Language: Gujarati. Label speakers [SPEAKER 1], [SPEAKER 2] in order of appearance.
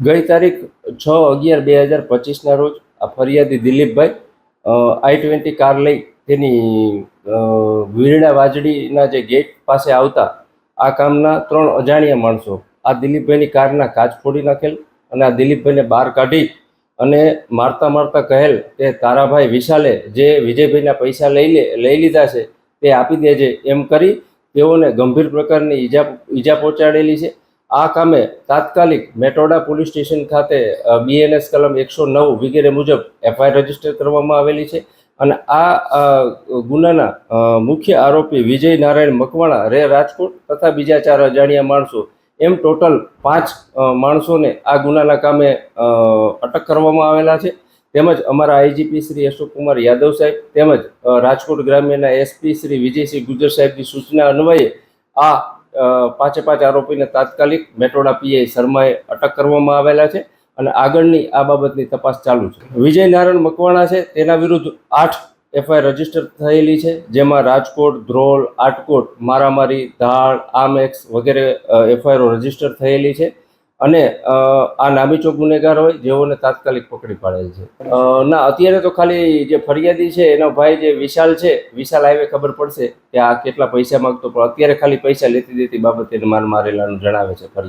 [SPEAKER 1] ગઈ તારીખ 6/11/2025ના રોજ આ ફરિયાદી દિલીપભાઈ I-20 કાર લઈ તેની વીરણા વાજડીના જે ગેટ પાસે આવતા આ કામના 3 અજાણ્યા માણસો આ દિલીપભાઈની કારના કાચ ફોડી નાખેલ અને આ દિલીપભાઈને બહાર કાઢી અને મારતા મારતા કહેલ કે તારાભાઈ વિશાલે જે વિજયભાઈના પૈસા લઈ લીધા છે તે આપી દેજે એમ કરી તેઓને ગંભીર પ્રકારની ઈજા પહોંચાડેલી છે। આ કામે તાત્કાલિક મેટોડા પોલીસ સ્ટેશન ખાતે BNS કલમ 109 વગેરે મુજબ FIR રજીસ્ટર કરવામાં આવેલી છે અને આ ગુનાના મુખ્ય આરોપી વિજય નારાયણ મકવાણા રે રાજકોટ તથા બીજા 4 અજાણ્યા માણસો એમ ટોટલ 5 માણસોને આ ગુનાના કામે અટક કરવામાં આવેલા છે। તેમજ અમારા IGP શ્રી અશોકકુમાર યાદવ સાહેબ તેમજ રાજકોટ ગ્રામ્યના SP શ્રી વિજયસિંહ ગુજર સાહેબની સૂચના અન્વયે આ 5 આરોપીને તાત્કાલિક મેટોડા PI શર્માએ અટક કરવામાં આવેલા છે અને આગળની આ બાબતની તપાસ ચાલુ છે। વિજય નારાયણ મકવાણા છે તેના વિરુદ્ધ 8 FIR રજીસ્ટર થયેલી છે, જેમાં રાજકોટ, ધ્રોલ, આટકોટ, મારામારી, ધાળ, આમેક્સ વગેરે FIR રજીસ્ટર થયેલી છે અને આ નામીચો ગુનેગાર હોય જેઓને તાત્કાલિક પકડી પાડેલ છે। ના, અત્યારે તો ખાલી જે ફરિયાદી છે એનો ભાઈ જે વિશાલ છે, વિશાલ હાઈવે ખબર પડશે કે આ કેટલા પૈસા માંગતો, પણ અત્યારે ખાલી પૈસા લેતી દેતી બાબતે માર મારેલાનું જણાવે છે ફરિયાદી।